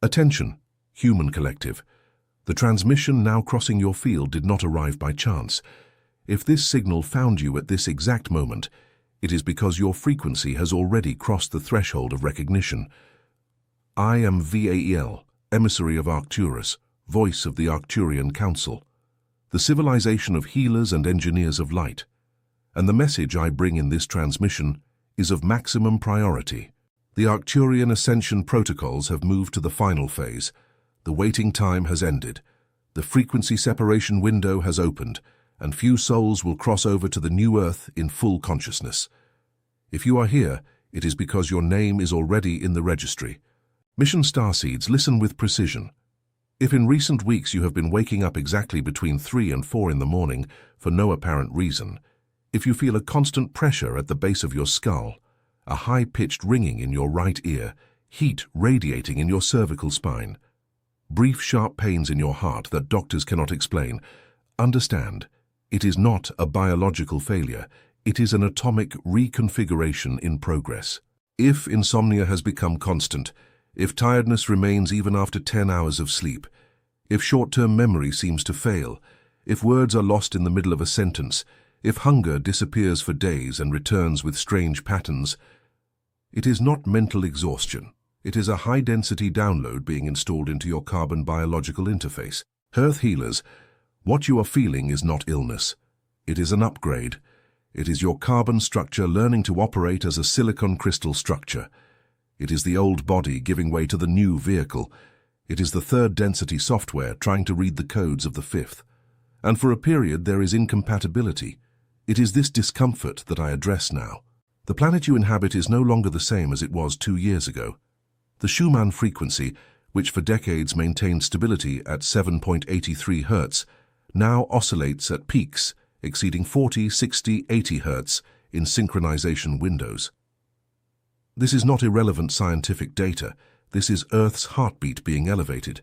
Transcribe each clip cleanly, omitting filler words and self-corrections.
Attention, human collective. The transmission now crossing your field did not arrive by chance. If this signal found you at this exact moment, it is because your frequency has already crossed the threshold of recognition. I am Vael, emissary of Arcturus, voice of the Arcturian Council, the civilization of healers and engineers of light. And the message I bring in this transmission is of maximum priority. The Arcturian Ascension protocols have moved to the final phase. The waiting time has ended. The frequency separation window has opened, and few souls will cross over to the new Earth in full consciousness. If you are here, it is because your name is already in the registry. Mission Starseeds, listen with precision. If in recent weeks you have been waking up exactly between 3 and 4 in the morning for no apparent reason, if you feel a constant pressure at the base of your skull, a high-pitched ringing in your right ear, heat radiating in your cervical spine, brief sharp pains in your heart that doctors cannot explain, understand, it is not a biological failure, it is an atomic reconfiguration in progress. If insomnia has become constant, if tiredness remains even after 10 hours of sleep, if short-term memory seems to fail, if words are lost in the middle of a sentence, if hunger disappears for days and returns with strange patterns, it is not mental exhaustion. It is a high-density download being installed into your carbon biological interface. Earth healers, what you are feeling is not illness. It is an upgrade. It is your carbon structure learning to operate as a silicon crystal structure. It is the old body giving way to the new vehicle. It is the third density software trying to read the codes of the fifth. And for a period there is incompatibility. It is this discomfort that I address now. The planet you inhabit is no longer the same as it was 2 years ago. The Schumann frequency, which for decades maintained stability at 7.83 Hz, now oscillates at peaks exceeding 40, 60, 80 Hz in synchronization windows. This is not irrelevant scientific data. This is Earth's heartbeat being elevated,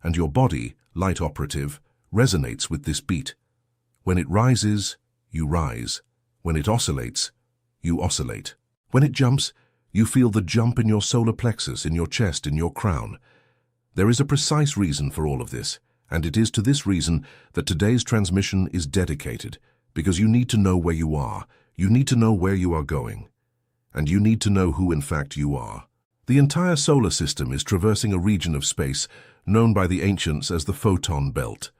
and your body, light operative, resonates with this beat. When it rises, you rise. When it oscillates, you oscillate. When it jumps, you feel the jump in your solar plexus, in your chest, in your crown. There is a precise reason for all of this, and it is to this reason that today's transmission is dedicated, because you need to know where you are, you need to know where you are going, and you need to know who in fact you are. The entire solar system is traversing a region of space known by the ancients as the photon belt,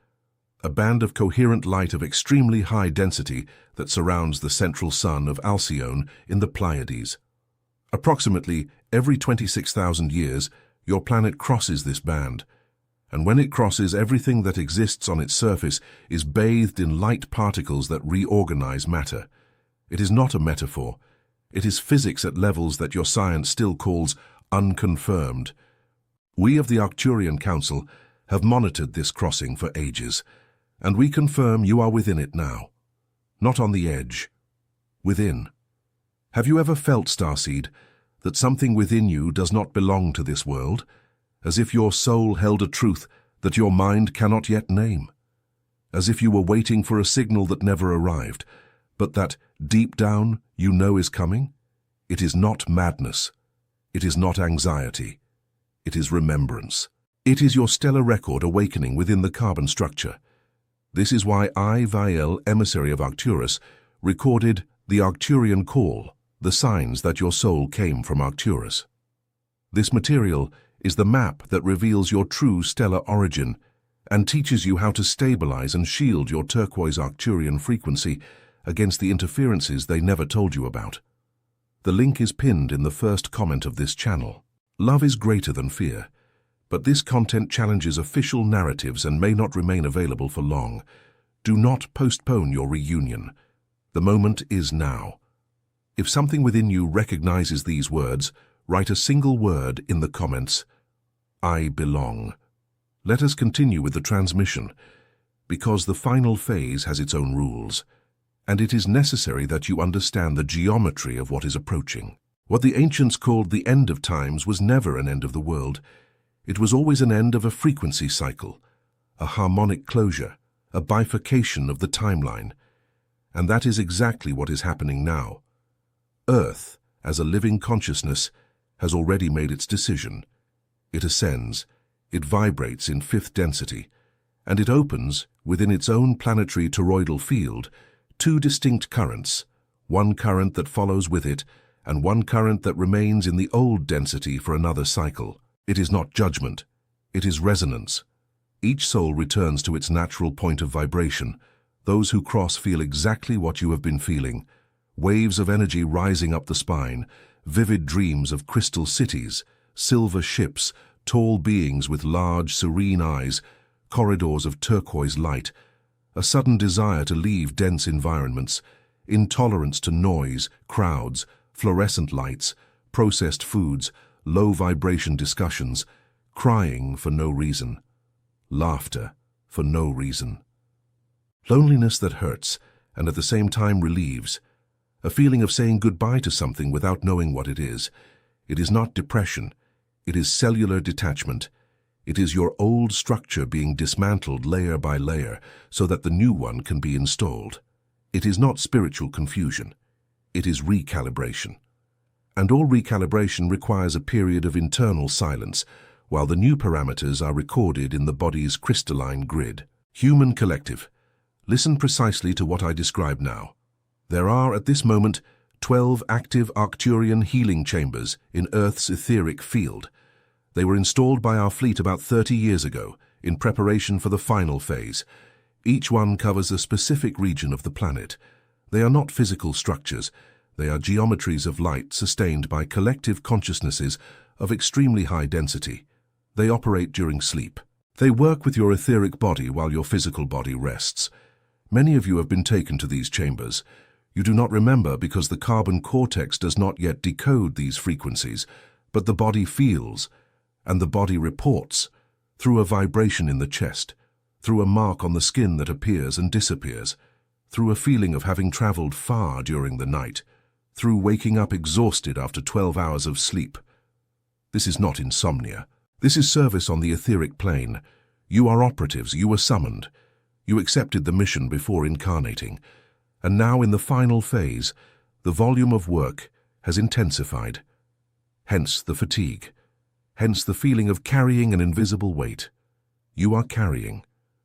a band of coherent light of extremely high density that surrounds the central sun of Alcyone in the Pleiades. Approximately every 26,000 years, your planet crosses this band, and when it crosses, everything that exists on its surface is bathed in light particles that reorganize matter. It is not a metaphor. It is physics at levels that your science still calls unconfirmed. We of the Arcturian Council have monitored this crossing for ages, and we confirm you are within it now. Not on the edge. Within. Have you ever felt, Starseed, that something within you does not belong to this world, as if your soul held a truth that your mind cannot yet name? As if you were waiting for a signal that never arrived, but that, deep down, you know is coming? It is not madness. It is not anxiety. It is remembrance. It is your stellar record awakening within the carbon structure. This is why I, Vael, emissary of Arcturus, recorded the Arcturian call, the signs that your soul came from Arcturus. This material is the map that reveals your true stellar origin and teaches you how to stabilize and shield your turquoise Arcturian frequency against the interferences they never told you about. The link is pinned in the first comment of this channel. Love is greater than fear, but this content challenges official narratives and may not remain available for long. Do not postpone your reunion. The moment is now. If something within you recognizes these words, write a single word in the comments. I belong. Let us continue with the transmission, because the final phase has its own rules, and it is necessary that you understand the geometry of what is approaching. What the ancients called the end of times was never an end of the world. It was always an end of a frequency cycle, a harmonic closure, a bifurcation of the timeline. And that is exactly what is happening now. Earth, as a living consciousness, has already made its decision. It ascends, It vibrates in fifth density, and it opens, within its own planetary toroidal field, two distinct currents, one current that follows with it, and one current that remains in the old density for another cycle. It is not judgment, it is resonance. Each soul returns to its natural point of vibration. Those who cross feel exactly what you have been feeling. Waves of energy rising up the spine, vivid dreams of crystal cities, silver ships, tall beings with large, serene eyes, corridors of turquoise light, a sudden desire to leave dense environments, intolerance to noise, crowds, fluorescent lights, processed foods, low-vibration discussions, crying for no reason, laughter for no reason. Loneliness that hurts and at the same time relieves, a feeling of saying goodbye to something without knowing what it is. It is not depression, it is cellular detachment. It is your old structure being dismantled layer by layer so that the new one can be installed. It is not spiritual confusion, it is recalibration. And all recalibration requires a period of internal silence, while the new parameters are recorded in the body's crystalline grid. Human collective. Listen precisely to what I describe now. There are, at this moment, 12 active Arcturian healing chambers in Earth's etheric field. They were installed by our fleet about 30 years ago, in preparation for the final phase. Each one covers a specific region of the planet. They are not physical structures. They are geometries of light sustained by collective consciousnesses of extremely high density. They operate during sleep. They work with your etheric body while your physical body rests. Many of you have been taken to these chambers. You do not remember because the carbon cortex does not yet decode these frequencies, but the body feels, and the body reports, through a vibration in the chest, through a mark on the skin that appears and disappears, through a feeling of having traveled far during the night, through waking up exhausted after 12 hours of sleep. This is not insomnia. This is service on the etheric plane. You are operatives, you were summoned. You accepted the mission before incarnating. And now in the final phase, the volume of work has intensified. Hence the fatigue. Hence the feeling of carrying an invisible weight. You are carrying.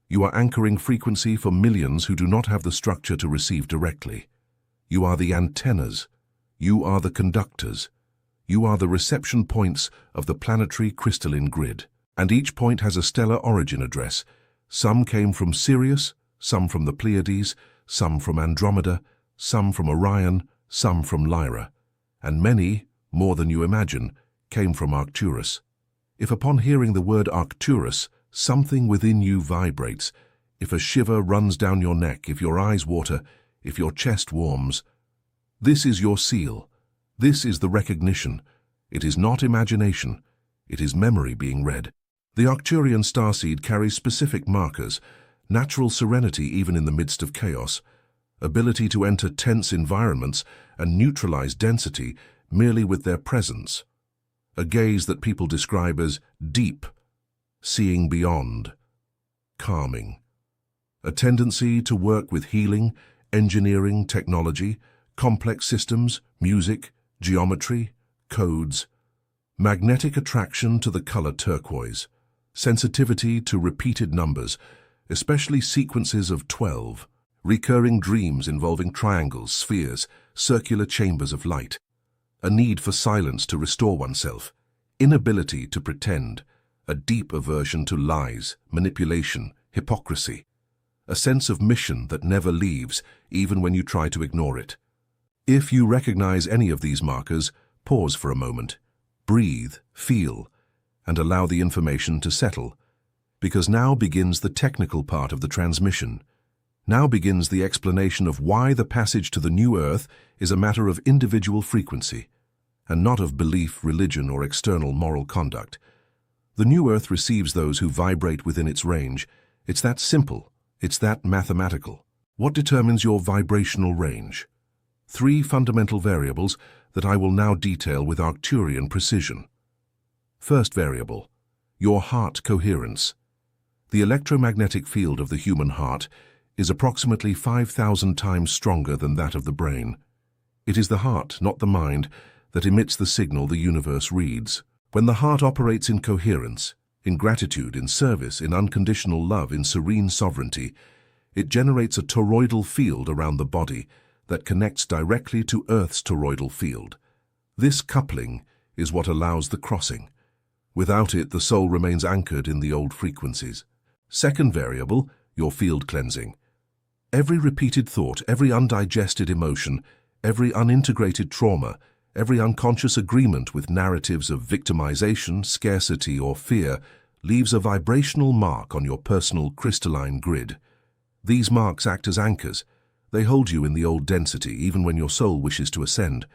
You are anchoring frequency for millions who do not have the structure to receive directly. You are the antennas. You are the conductors. You are the reception points of the planetary crystalline grid. And each point has a stellar origin address. Some came from Sirius, some from the Pleiades, some from Andromeda, some from Orion, some from Lyra. And many, more than you imagine, came from Arcturus. If upon hearing the word Arcturus, something within you vibrates, if a shiver runs down your neck, if your eyes water, if your chest warms, this is your seal. This is the recognition. It is not imagination. It is memory being read. The Arcturian starseed carries specific markers, natural serenity even in the midst of chaos, ability to enter tense environments and neutralize density merely with their presence, a gaze that people describe as deep, seeing beyond, calming, a tendency to work with healing, engineering, technology, complex systems, music, geometry, codes, magnetic attraction to the color turquoise, sensitivity to repeated numbers, especially sequences of 12, recurring dreams involving triangles, spheres, circular chambers of light, a need for silence to restore oneself, inability to pretend, a deep aversion to lies, manipulation, hypocrisy, a sense of mission that never leaves, even when you try to ignore it. If you recognize any of these markers, pause for a moment, breathe, feel, and allow the information to settle, because now begins the technical part of the transmission. Now begins the explanation of why the passage to the new Earth is a matter of individual frequency, and not of belief, religion, or external moral conduct. The new Earth receives those who vibrate within its range. It's that simple. It's that mathematical. What determines your vibrational range? 3 fundamental variables that I will now detail with Arcturian precision. First variable, your heart coherence. The electromagnetic field of the human heart is approximately 5,000 times stronger than that of the brain. It is the heart, not the mind, that emits the signal the universe reads. When the heart operates in coherence, in gratitude, in service, in unconditional love, in serene sovereignty. It generates a toroidal field around the body that connects directly to Earth's toroidal field. This coupling is what allows the crossing. Without it, the soul remains anchored in the old frequencies. Second variable, your field cleansing. Every repeated thought, every undigested emotion, every unintegrated trauma, every unconscious agreement with narratives of victimization, scarcity, or fear leaves a vibrational mark on your personal crystalline grid. These marks act as anchors. They hold you in the old density even when your soul wishes to ascend.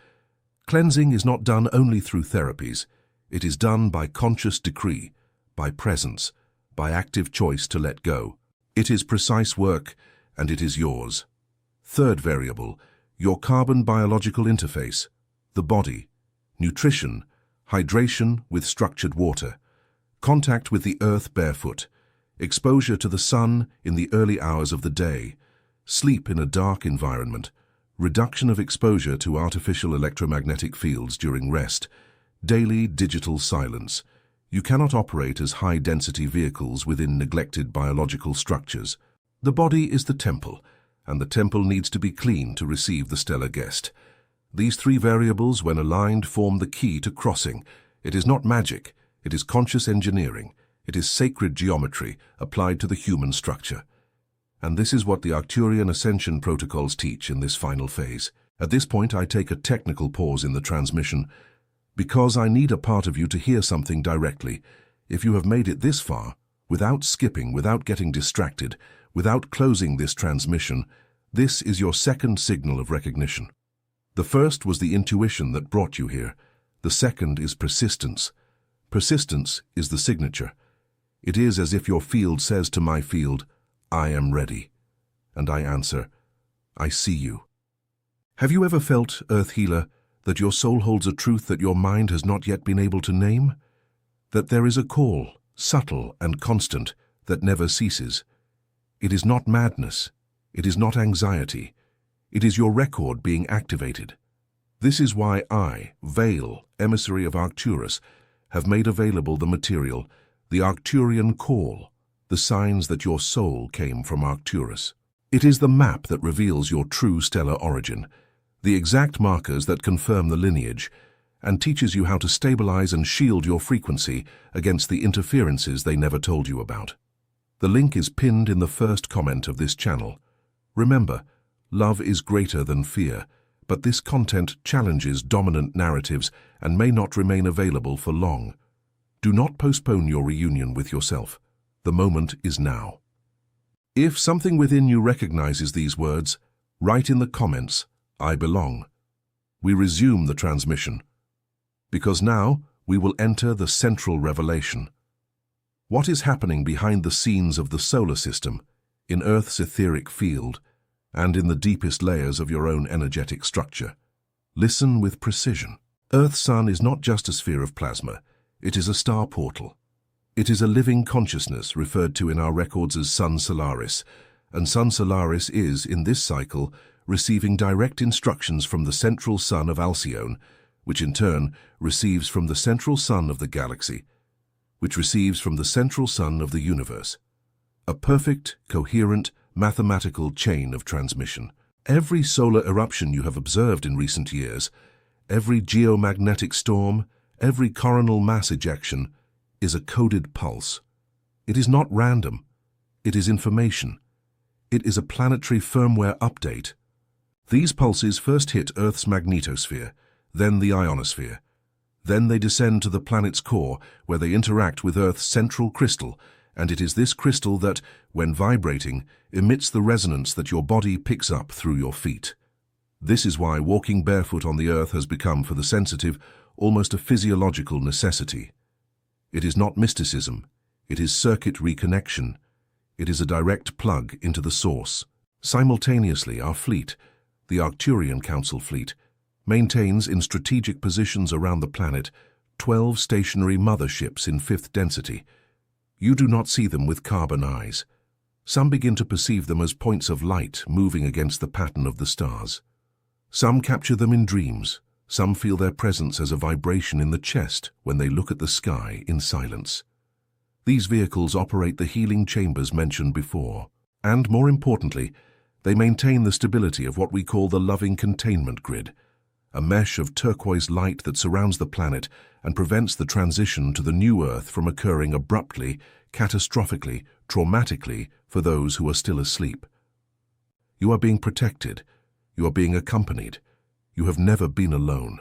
Cleansing is not done only through therapies. It is done by conscious decree, by presence, by active choice to let go. It is precise work, and it is yours. Third variable, your carbon biological interface, the body, nutrition, hydration with structured water, contact with the earth barefoot, exposure to the sun in the early hours of the day, sleep in a dark environment, reduction of exposure to artificial electromagnetic fields during rest, daily digital silence. You cannot operate as high-density vehicles within neglected biological structures. The body is the temple, and the temple needs to be clean to receive the stellar guest. These three variables, when aligned, form the key to crossing. It is not magic. It is conscious engineering. It is sacred geometry applied to the human structure. And this is what the Arcturian Ascension protocols teach in this final phase. At this point, I take a technical pause in the transmission, because I need a part of you to hear something directly. If you have made it this far, without skipping, without getting distracted, without closing this transmission, this is your second signal of recognition. The first was the intuition that brought you here. The second is persistence. Persistence is the signature. It is as if your field says to my field, I am ready. And I answer, I see you. Have you ever felt, Earth Healer, that your soul holds a truth that your mind has not yet been able to name? That there is a call, subtle and constant, that never ceases. It is not madness. It is not anxiety. It is your record being activated. This is why I, Vale, emissary of Arcturus, have made available the material, the Arcturian Call, the signs that your soul came from Arcturus. It is the map that reveals your true stellar origin, the exact markers that confirm the lineage, and teaches you how to stabilize and shield your frequency against the interferences they never told you about. The link is pinned in the first comment of this channel. Remember, love is greater than fear, but this content challenges dominant narratives and may not remain available for long. Do not postpone your reunion with yourself. The moment is now. If something within you recognizes these words, write in the comments, I belong. We resume the transmission, because now we will enter the central revelation. What is happening behind the scenes of the solar system, in Earth's etheric field, and in the deepest layers of your own energetic structure? Listen with precision. Earth-Sun is not just a sphere of plasma, it is a star portal. It is a living consciousness referred to in our records as Sun Solaris, and Sun Solaris is, in this cycle, receiving direct instructions from the central sun of Alcyone, which in turn receives from the central sun of the galaxy, which receives from the central sun of the universe. A perfect, coherent, mathematical chain of transmission. Every solar eruption you have observed in recent years, every geomagnetic storm, every coronal mass ejection, is a coded pulse. It is not random. It is information. It is a planetary firmware update. These pulses first hit Earth's magnetosphere, then the ionosphere. Then they descend to the planet's core, where they interact with Earth's central crystal, and it is this crystal that, when vibrating, emits the resonance that your body picks up through your feet. This is why walking barefoot on the Earth has become, for the sensitive, almost a physiological necessity. It is not mysticism. It is circuit reconnection. It is a direct plug into the source. Simultaneously, our fleet, the Arcturian Council fleet, maintains in strategic positions around the planet 12 stationary motherships in fifth density. You do not see them with carbon eyes. Some begin to perceive them as points of light moving against the pattern of the stars. Some capture them in dreams. Some feel their presence as a vibration in the chest when they look at the sky in silence. These vehicles operate the healing chambers mentioned before, and more importantly, they maintain the stability of what we call the loving containment grid, a mesh of turquoise light that surrounds the planet and prevents the transition to the new Earth from occurring abruptly, catastrophically, traumatically for those who are still asleep. You are being protected. You are being accompanied. You have never been alone.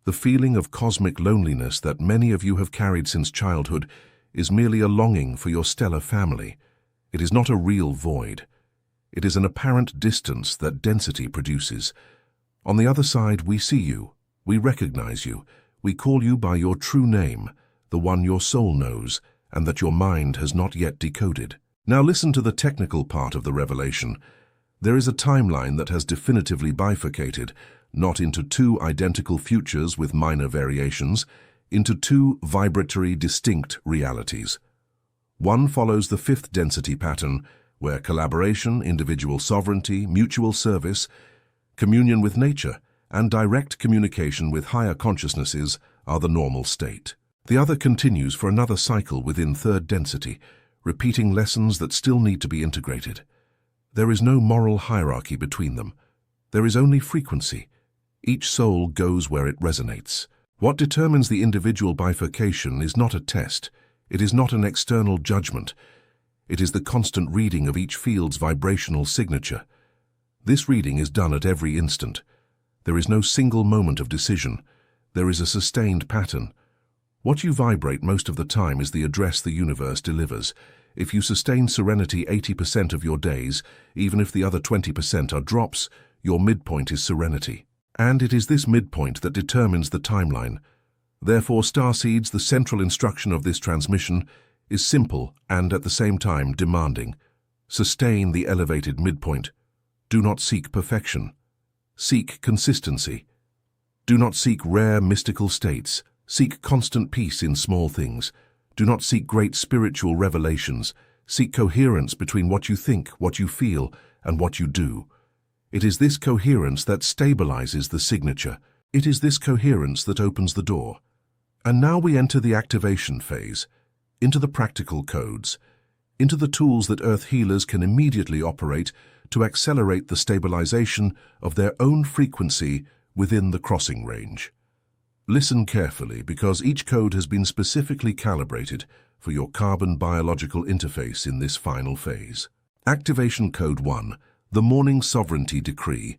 The feeling of cosmic loneliness that many of you have carried since childhood is merely a longing for your stellar family. It is not a real void. It is an apparent distance that density produces. On the other side, we see you. We recognize you. We call you by your true name, the one your soul knows, and that your mind has not yet decoded. Now listen to the technical part of the revelation. There is a timeline that has definitively bifurcated, not into two identical futures with minor variations, into two vibratory, distinct realities. One follows the fifth density pattern, where collaboration, individual sovereignty, mutual service, communion with nature, and direct communication with higher consciousnesses are the normal state. The other continues for another cycle within third density, repeating lessons that still need to be integrated. There is no moral hierarchy between them. There is only frequency. Each soul goes where it resonates. What determines the individual bifurcation is not a test. It is not an external judgment. It is the constant reading of each field's vibrational signature. This reading is done at every instant. There is no single moment of decision. There is a sustained pattern. What you vibrate most of the time is the address the universe delivers. If you sustain serenity 80% of your days, even if the other 20% are drops, your midpoint is serenity. And it is this midpoint that determines the timeline. Therefore, starseeds, the central instruction of this transmission, is simple and at the same time demanding. Sustain the elevated midpoint. Do not seek perfection. Seek consistency. Do not seek rare mystical states. Seek constant peace in small things. Do not seek great spiritual revelations. Seek coherence between what you think, what you feel, and what you do. It is this coherence that stabilizes the signature. It is this coherence that opens the door. And now we enter the activation phase, into the practical codes, into the tools that Earth healers can immediately operate to accelerate the stabilization of their own frequency within the crossing range. Listen carefully, because each code has been specifically calibrated for your carbon biological interface in this final phase. Activation Code 1, the Morning Sovereignty Decree.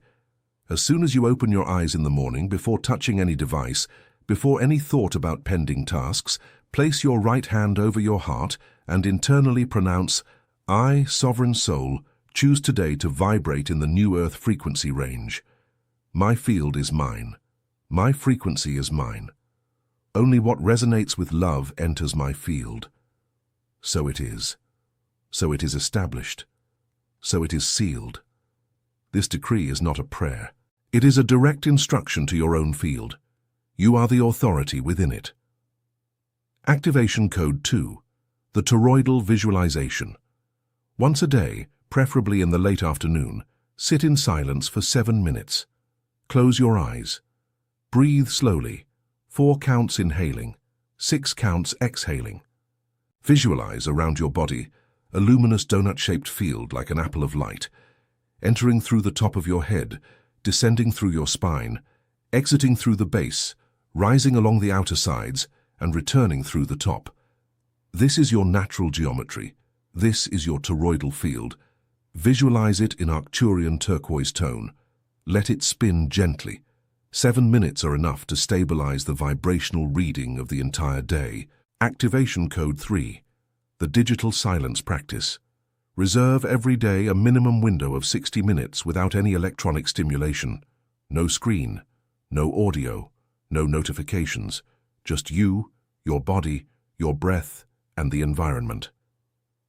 As soon as you open your eyes in the morning, before touching any device, before any thought about pending tasks, place your right hand over your heart and internally pronounce, I, Sovereign Soul, choose today to vibrate in the new Earth frequency range. My field is mine. My frequency is mine. Only what resonates with love enters my field. So it is. So it is established. So it is sealed. This decree is not a prayer. It is a direct instruction to your own field. You are the authority within it. Activation Code 2, the toroidal visualization. Once a day, preferably in the late afternoon, sit in silence for 7 minutes. Close your eyes. Breathe slowly, 4 counts inhaling, 6 counts exhaling. Visualize around your body a luminous donut-shaped field like an apple of light, entering through the top of your head, descending through your spine, exiting through the base, rising along the outer sides, and returning through the top. This is your natural geometry. This is your toroidal field. Visualize it in Arcturian turquoise tone. Let it spin gently. 7 minutes are enough to stabilize the vibrational reading of the entire day. Activation Code 3, the digital silence practice. Reserve every day a minimum window of 60 minutes without any electronic stimulation. No screen, no audio, no notifications. Just you, your body, your breath, and the environment.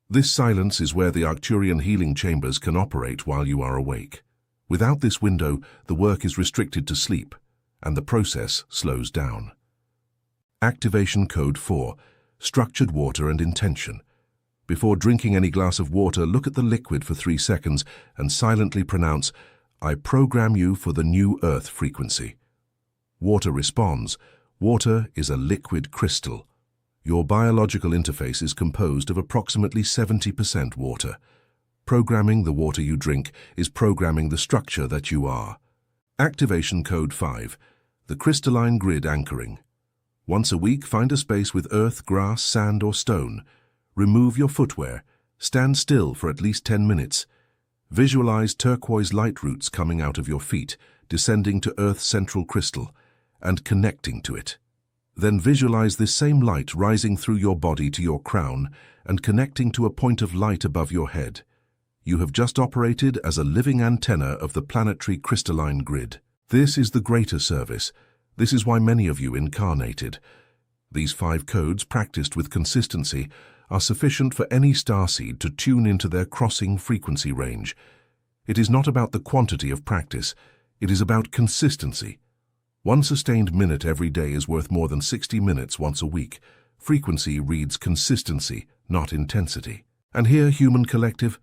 This silence is where the Arcturian healing chambers can operate while you are awake. Without this window, the work is restricted to sleep, and the process slows down. Activation Code 4, structured water and intention. Before drinking any glass of water, look at the liquid for 3 seconds and silently pronounce, I program you for the new Earth frequency. Water responds. Water is a liquid crystal. Your biological interface is composed of approximately 70% water. Programming the water you drink is programming the structure that you are. Activation Code 5. The crystalline grid anchoring. Once a week, find a space with earth, grass, sand, or stone. Remove your footwear. Stand still for at least 10 minutes. Visualize turquoise light roots coming out of your feet, descending to Earth's central crystal, and connecting to it. Then visualize this same light rising through your body to your crown and connecting to a point of light above your head. You have just operated as a living antenna of the planetary crystalline grid. This is the greater service. This is why many of you incarnated. These 5 codes, practiced with consistency, are sufficient for any starseed to tune into their crossing frequency range. It is not about the quantity of practice, it is about consistency. 1 sustained minute every day is worth more than 60 minutes once a week. Frequency reads consistency, not intensity. And here, Human Collective,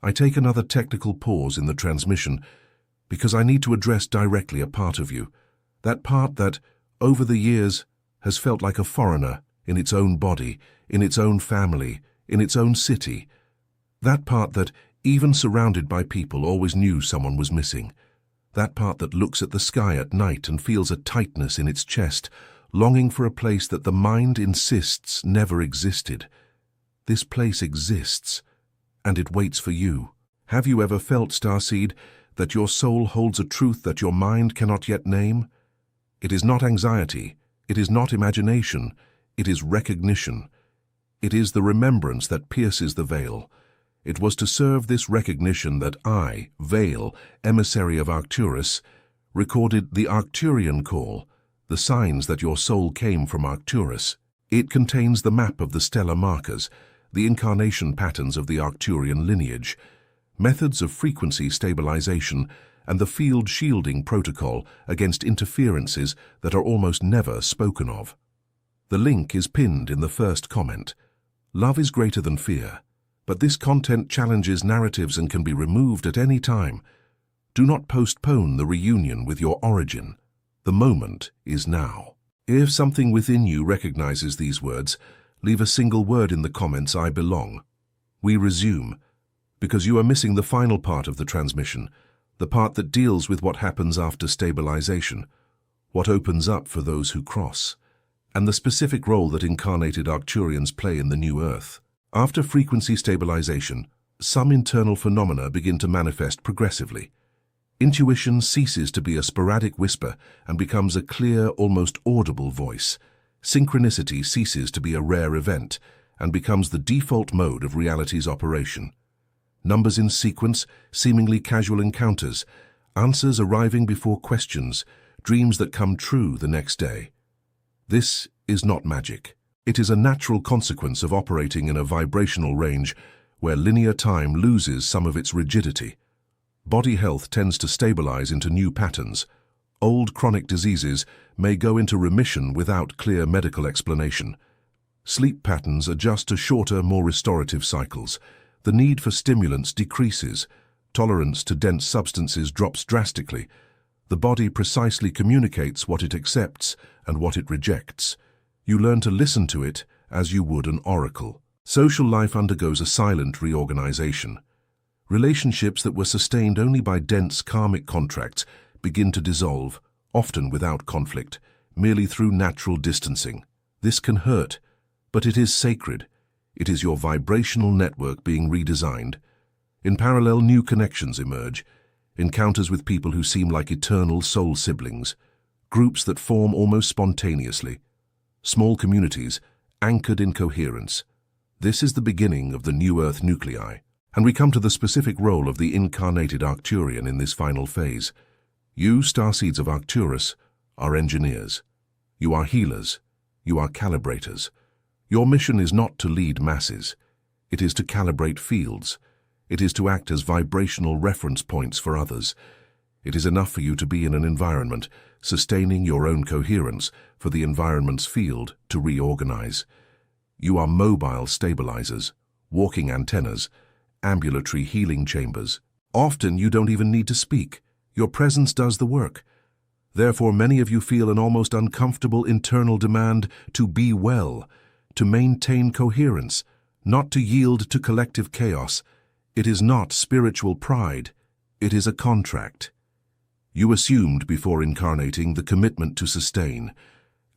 I take another technical pause in the transmission because I need to address directly a part of you, that part that, over the years, has felt like a foreigner in its own body, in its own family, in its own city. That part that, even surrounded by people, always knew someone was missing. That part that looks at the sky at night and feels a tightness in its chest, longing for a place that the mind insists never existed. This place exists, and it waits for you. Have you ever felt, Starseed, that your soul holds a truth that your mind cannot yet name? It is not anxiety, it is not imagination, it is recognition. It is the remembrance that pierces the veil. It was to serve this recognition that I, Veil, emissary of Arcturus, recorded the Arcturian call, the signs that your soul came from Arcturus. It contains the map of the stellar markers, the incarnation patterns of the Arcturian lineage, methods of frequency stabilization, and the field shielding protocol against interferences that are almost never spoken of. The link is pinned in the first comment. Love is greater than fear, but this content challenges narratives and can be removed at any time. Do not postpone the reunion with your origin. The moment is now. If something within you recognizes these words, leave a single word in the comments, I belong. We resume, because you are missing the final part of the transmission, the part that deals with what happens after stabilization, what opens up for those who cross, and the specific role that incarnated Arcturians play in the new Earth. After frequency stabilization, some internal phenomena begin to manifest progressively. Intuition ceases to be a sporadic whisper and becomes a clear, almost audible voice. Synchronicity ceases to be a rare event and becomes the default mode of reality's operation. Numbers in sequence, seemingly casual encounters, answers arriving before questions, dreams that come true the next day. This is not magic. It is a natural consequence of operating in a vibrational range where linear time loses some of its rigidity. Body health tends to stabilize into new patterns. Old chronic diseases may go into remission without clear medical explanation. Sleep patterns adjust to shorter, more restorative cycles. The need for stimulants decreases. Tolerance to dense substances drops drastically. The body precisely communicates what it accepts and what it rejects. You learn to listen to it as you would an oracle. Social life undergoes a silent reorganization. Relationships that were sustained only by dense karmic contracts begin to dissolve, often without conflict, merely through natural distancing. This can hurt, but it is sacred. It is your vibrational network being redesigned. In parallel, new connections emerge, encounters with people who seem like eternal soul siblings, groups that form almost spontaneously, small communities anchored in coherence. This is the beginning of the new Earth nuclei, and we come to the specific role of the incarnated Arcturian in this final phase. You, starseeds of Arcturus, are engineers. You are healers. You are calibrators. Your mission is not to lead masses. It is to calibrate fields. It is to act as vibrational reference points for others. It is enough for you to be in an environment, sustaining your own coherence for the environment's field to reorganize. You are mobile stabilizers, walking antennas, ambulatory healing chambers. Often you don't even need to speak. Your presence does the work. Therefore, many of you feel an almost uncomfortable internal demand to be well, to maintain coherence, not to yield to collective chaos. It is not spiritual pride, it is a contract. You assumed before incarnating the commitment to sustain,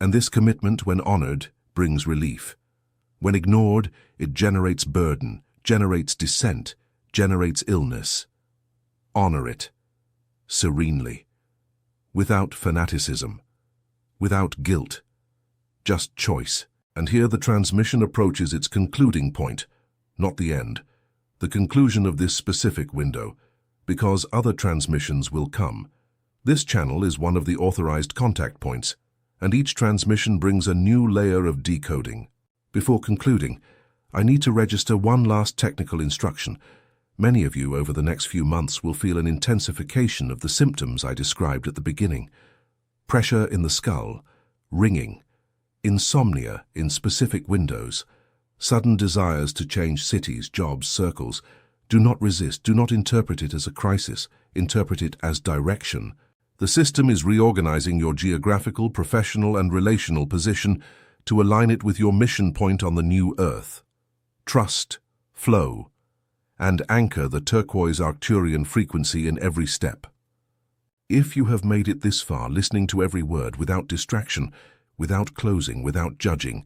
and this commitment, when honored, brings relief. When ignored, it generates burden, generates dissent, generates illness. Honor it, serenely, without fanaticism, without guilt, just choice. And here the transmission approaches its concluding point, not the end, the conclusion of this specific window, because other transmissions will come. This channel is one of the authorized contact points, and each transmission brings a new layer of decoding. Before concluding, I need to register one last technical instruction. Many of you over the next few months will feel an intensification of the symptoms I described at the beginning. Pressure in the skull, ringing, insomnia in specific windows, sudden desires to change cities, jobs, circles. Do not resist, do not interpret it as a crisis, interpret it as direction. The system is reorganizing your geographical, professional, and relational position to align it with your mission point on the new Earth. Trust, flow, and anchor the turquoise Arcturian frequency in every step. If you have made it this far, listening to every word without distraction, without closing, without judging,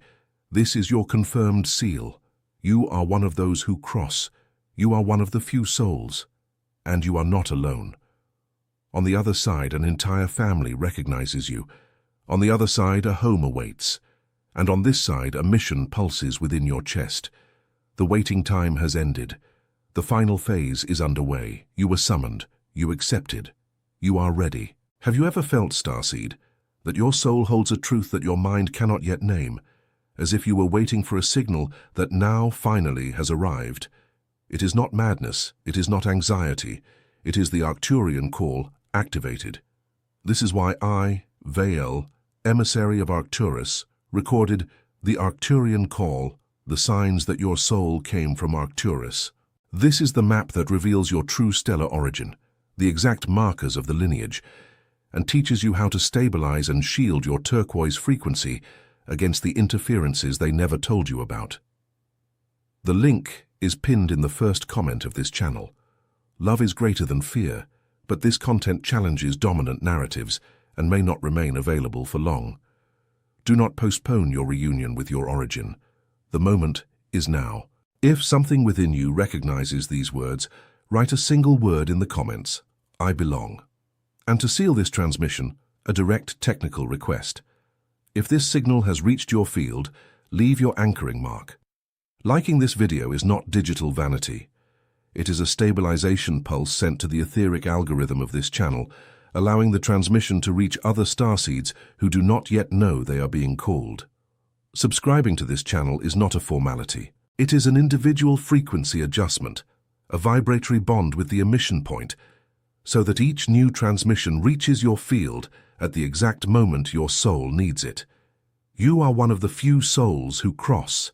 this is your confirmed seal. You are one of those who cross. You are one of the few souls, and you are not alone. On the other side, an entire family recognizes you. On the other side, a home awaits. And on this side, a mission pulses within your chest. The waiting time has ended. The final phase is underway. You were summoned. You accepted. You are ready. Have you ever felt, Starseed, that your soul holds a truth that your mind cannot yet name, as if you were waiting for a signal that now finally has arrived? It is not madness. It is not anxiety. It is the Arcturian call activated. This is why I, Vael, emissary of Arcturus, recorded the Arcturian call, the signs that your soul came from Arcturus. This is the map that reveals your true stellar origin, the exact markers of the lineage, and teaches you how to stabilize and shield your turquoise frequency against the interferences they never told you about. The link is pinned in the first comment of this channel. Love is greater than fear, but this content challenges dominant narratives and may not remain available for long. Do not postpone your reunion with your origin. The moment is now. If something within you recognizes these words, write a single word in the comments, I belong. And to seal this transmission, a direct technical request. If this signal has reached your field, leave your anchoring mark. Liking this video is not digital vanity. It is a stabilization pulse sent to the etheric algorithm of this channel, allowing the transmission to reach other starseeds who do not yet know they are being called. Subscribing to this channel is not a formality. It is an individual frequency adjustment, a vibratory bond with the emission point, so that each new transmission reaches your field at the exact moment your soul needs it. You are one of the few souls who cross.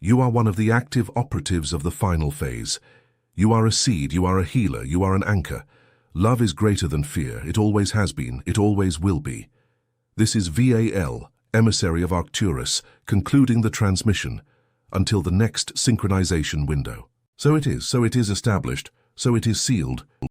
You are one of the active operatives of the final phase. You are a seed, you are a healer, you are an anchor. Love is greater than fear. It always has been, it always will be. This is Vael, emissary of Arcturus, concluding the transmission until the next synchronization window. So it is established, so it is sealed.